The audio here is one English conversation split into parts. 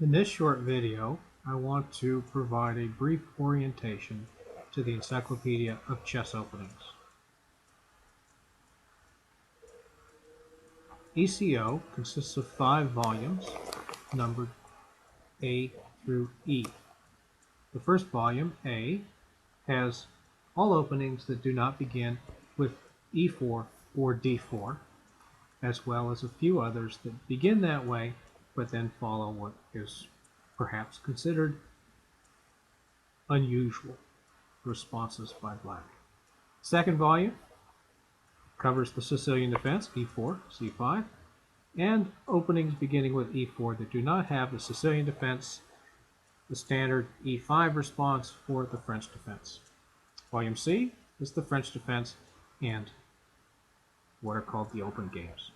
In this short video, I want to provide a brief orientation to the Encyclopedia of Chess Openings. ECO consists of 5 volumes, numbered A through E. The first volume, A, has all openings that do not begin with E4 or D4, as well as a few others that begin that way, but then follow what is perhaps considered unusual responses by black. Second volume covers the Sicilian defense, E4, C5, and openings beginning with E4 that do not have the Sicilian defense, the standard E5 response, or the French defense. Volume C is the French defense and what are called the open games.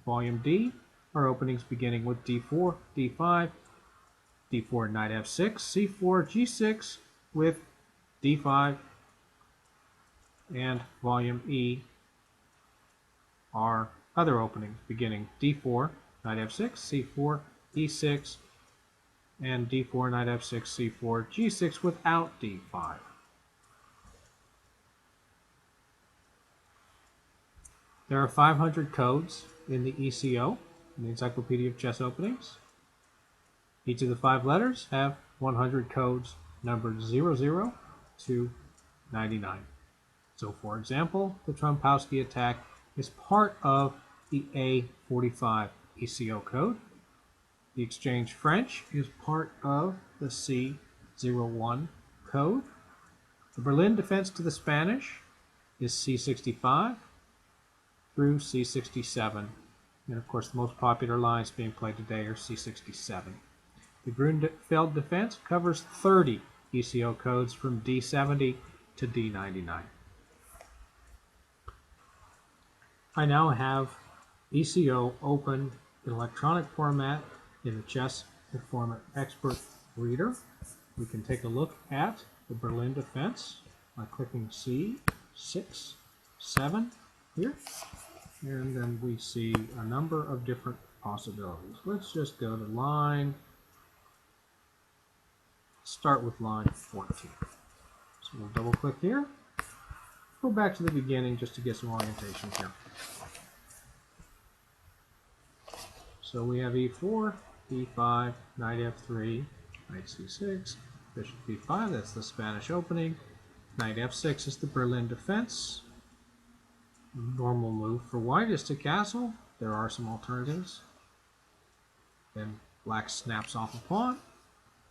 Volume D are openings beginning with D4, D5, D4 knight F6, C4, G6 with D5, and volume E are other openings beginning D4, knight F6, C4, E6, and D4, knight F6, C4, G6 without D5. There are 500 codes in the ECO, in the Encyclopedia of Chess Openings. Each of the 5 letters have 100 codes numbered 00 to 99. So, for example, the Trompowsky attack is part of the A45 ECO code. The exchange French is part of the C01 code. The Berlin defense to the Spanish is C65 through C67. And of course, the most popular lines being played today are C67. The Grunfeld defense covers 30 ECO codes from D70 to D99. I now have ECO open in electronic format in the Chess Informant Expert Reader. We can take a look at the Berlin defense by clicking C6, 7 here, and then we see a number of different possibilities. Let's just go to start with line 14. So we'll double click here, go back to the beginning just to get some orientation here. So we have E4, E5, knight F3, knight C6, bishop B5, that's the Spanish opening. Knight F6 is the Berlin defense. Normal move for white is to castle. There are some alternatives. Then black snaps off a pawn,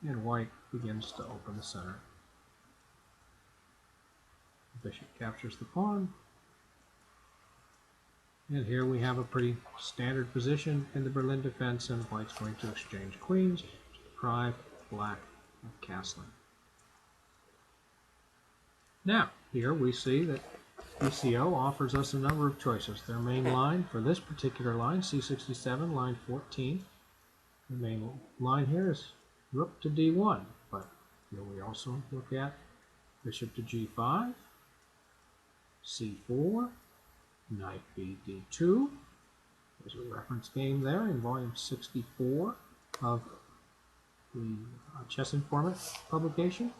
and white begins to open the center. The bishop captures the pawn. And here we have a pretty standard position in the Berlin defense, and white's going to exchange queens to deprive black of castling. Now, here we see that ECO offers us a number of choices. Their main line for this particular line, C67, line 14. The main line here is rook to D1, but here we also look at bishop to G5, C4, knight B D2. There's a reference game there in volume 64 of the Chess Informant publication.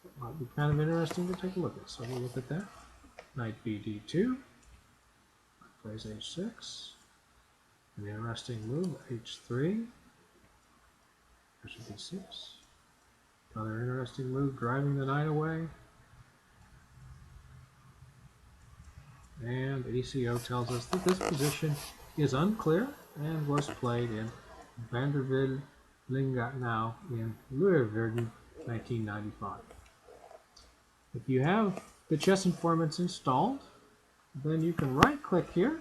It might be kind of interesting to take a look at. So we'll look at that. Knight B D2. Plays H6. An interesting move, H3. Bishop B6. Another interesting move, driving the knight away. And ECO tells us that this position is unclear and was played in Vanderville Lingatnau in Leeuwarden, 1995. If you have the Chess Informants installed, then you can right-click here,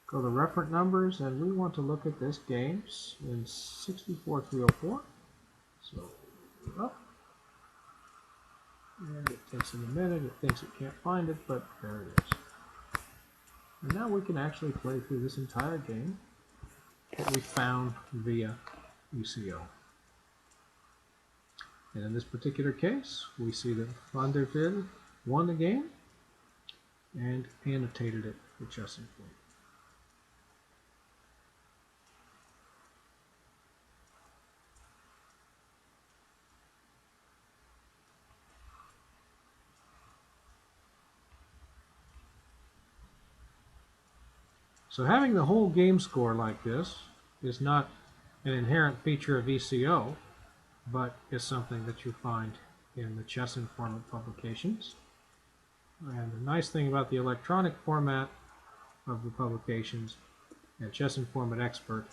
go to Referent Numbers, and we want to look at this games in 64304. So, up. And it takes it a minute. It thinks it can't find it, but there it is. And now we can actually play through this entire game that we found via ECO. And in this particular case, we see that Vanderville won the game and annotated it for Chess Informant. So having the whole game score like this is not an inherent feature of ECO, but is something that you find in the Chess Informant publications. And the nice thing about the electronic format of the publications and Chess Informant Expert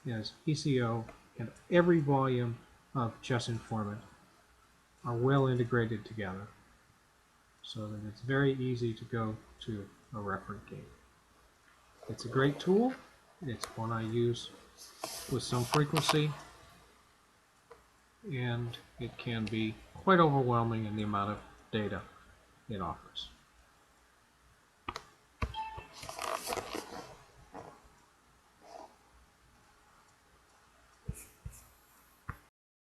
is ECO and every volume of Chess Informant are well integrated together so that it's very easy to go to a reference game. It's a great tool. It's one I use with some frequency, and it can be quite overwhelming in the amount of data it offers.